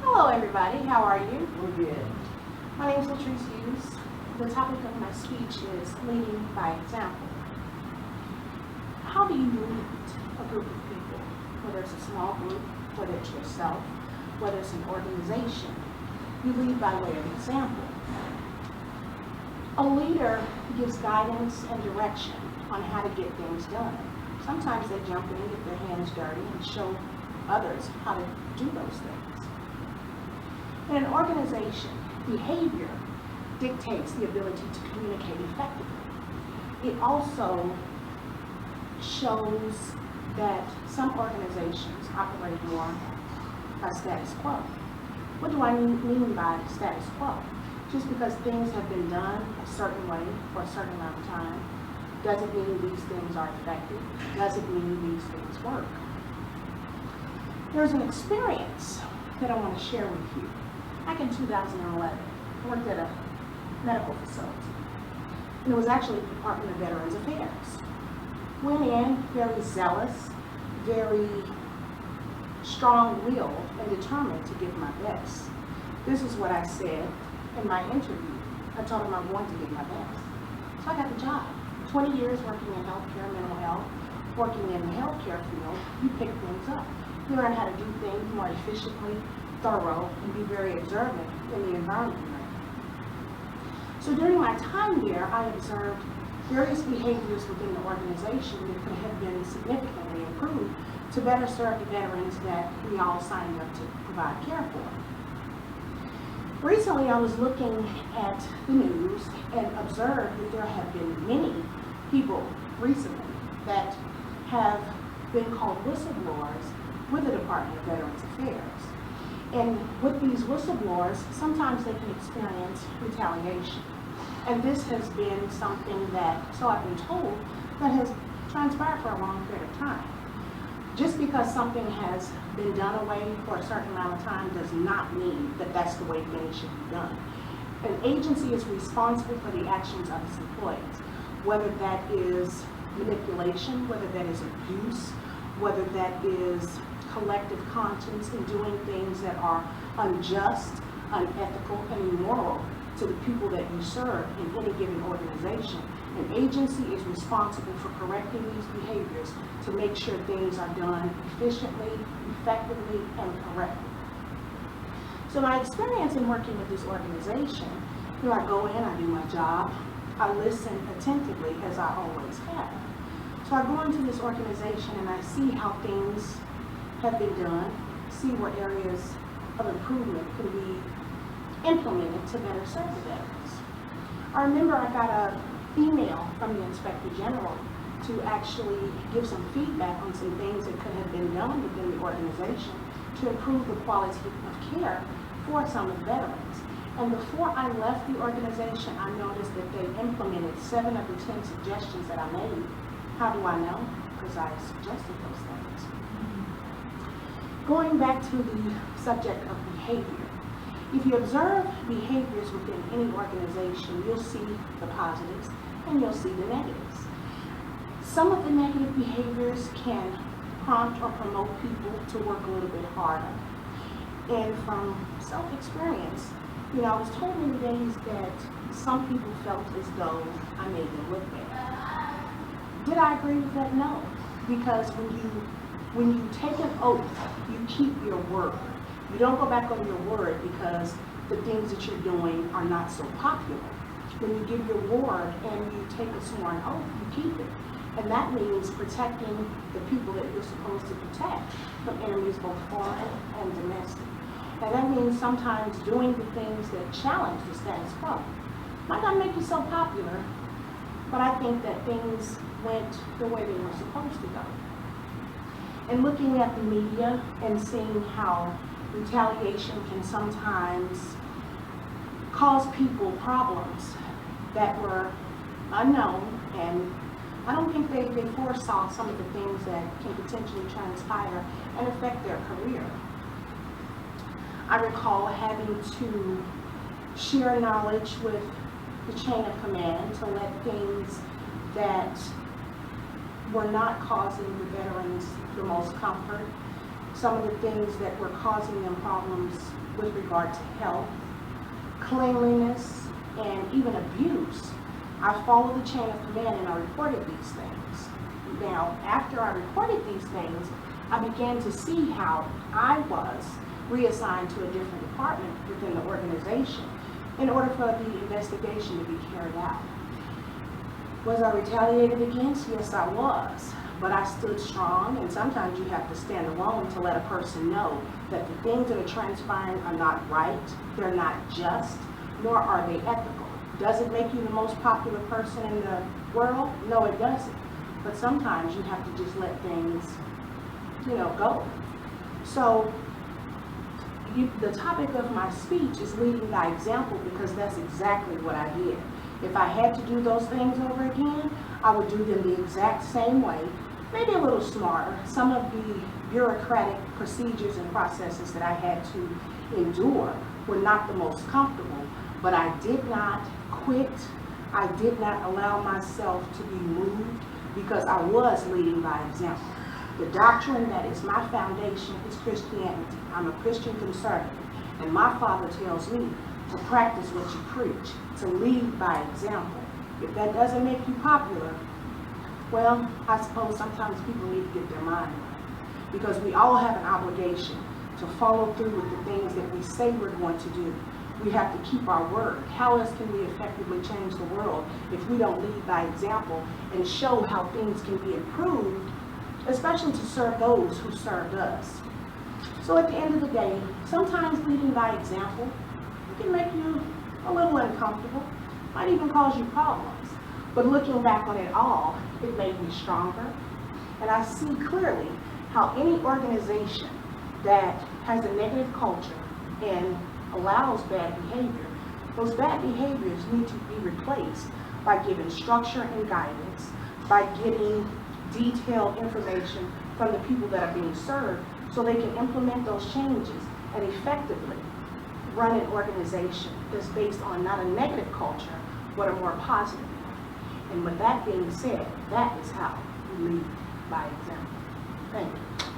Hello everybody, how are you? We're good. My name is Latrice Hughes. The topic of my speech is leading by example. How do you lead a group of people? Whether it's a small group, whether it's yourself, whether it's an organization, you lead by way of example. A leader gives guidance and direction on how to get things done. Sometimes they jump in and get their hands dirty and show others how to do those things. In an organization, behavior dictates the ability to communicate effectively. It also shows that some organizations operate more by status quo. What do I mean by status quo? Just because things have been done a certain way for a certain amount of time doesn't mean these things are effective, doesn't mean these things work. There's an experience that I want to share with you. Back in 2011, I worked at a medical facility, and it was actually the Department of Veterans Affairs. Went in very zealous, very strong-willed, and determined to give my best. This is what I said in my interview. I told them I wanted to give my best. So I got the job. 20 years working in healthcare, mental health, working in the healthcare field, you pick things up. You learn how to do things more efficiently, thorough, and be very observant in the environment you're in. So during my time there, I observed various behaviors within the organization that could have been significantly improved to better serve the veterans that we all signed up to provide care for. Recently, I was looking at the news and observed that there have been many people recently that have been called whistleblowers with the Department of Veterans Affairs. And with these whistleblowers, sometimes they can experience retaliation. And this has been something that, so I've been told, that has transpired for a long period of time. Just because something has been done away for a certain amount of time does not mean that that's the way things should be done. An agency is responsible for the actions of its employees, whether that is manipulation, whether that is abuse, whether that is collective conscience in doing things that are unjust, unethical, and immoral to the people that you serve in any given organization. An agency is responsible for correcting these behaviors to make sure things are done efficiently, effectively, and correctly. So my experience in working with this organization, I go in, I do my job, I listen attentively as I always have. So I go into this organization and I see how things have been done, see where areas of improvement can be implemented to better serve the veterans. I remember I got an email from the Inspector General to actually give some feedback on some things that could have been done within the organization to improve the quality of care for some of the veterans. And before I left the organization, I noticed that they implemented 7 of the 10 suggestions that I made. How do I know? Because I suggested those things. Going back to the subject of behavior, if you observe behaviors within any organization, you'll see the positives and you'll see the negatives. Some of the negative behaviors can prompt or promote people to work a little bit harder. And from self-experience, I was told many days that some people felt as though I made them look bad. Did I agree with that? No. Because when you take an oath, you keep your word. You don't go back on your word because the things that you're doing are not so popular. When you give your word and you take a sworn oath, you keep it. And that means protecting the people that you're supposed to protect from enemies both foreign and domestic. And that means sometimes doing the things that challenge the status quo. Might not make you so popular, but I think that things went the way they were supposed to go. And looking at the media and seeing how retaliation can sometimes cause people problems that were unknown, and I don't think they foresaw some of the things that can potentially transpire and affect their career. I recall having to share knowledge with the chain of command to let things that were not causing the veterans the most comfort some of the things that were causing them problems with regard to health, cleanliness, and even abuse, I followed the chain of command and I reported these things. Now, after I reported these things, I began to see how I was reassigned to a different department within the organization in order for the investigation to be carried out. Was I retaliated against? Yes, I was. But I stood strong, and sometimes you have to stand alone to let a person know that the things that are transpiring are not right, they're not just, nor are they ethical. Does it make you the most popular person in the world? No, it doesn't. But sometimes you have to just let things, go. So the topic of my speech is leading by example, because that's exactly what I did. If I had to do those things over again, I would do them the exact same way, maybe a little smarter. Some of the bureaucratic procedures and processes that I had to endure were not the most comfortable, but I did not quit. I did not allow myself to be moved, because I was leading by example. The doctrine that is my foundation is Christianity. I'm a Christian conservative, and my Father tells me to practice what you preach, to lead by example. If that doesn't make you popular, well, I suppose sometimes people need to get their mind right, because we all have an obligation to follow through with the things that we say we're going to do. We have to keep our word. How else can we effectively change the world if we don't lead by example and show how things can be improved, especially to serve those who served us? So at the end of the day, sometimes leading by example can make you a little uncomfortable, might even cause you problems. But looking back on it all, it made me stronger. And I see clearly how any organization that has a negative culture and allows bad behavior, those bad behaviors need to be replaced by giving structure and guidance, by getting detailed information from the people that are being served so they can implement those changes and effectively run an organization that's based on not a negative culture, but a more positive one. And with that being said, that is how we lead by example. Thank you.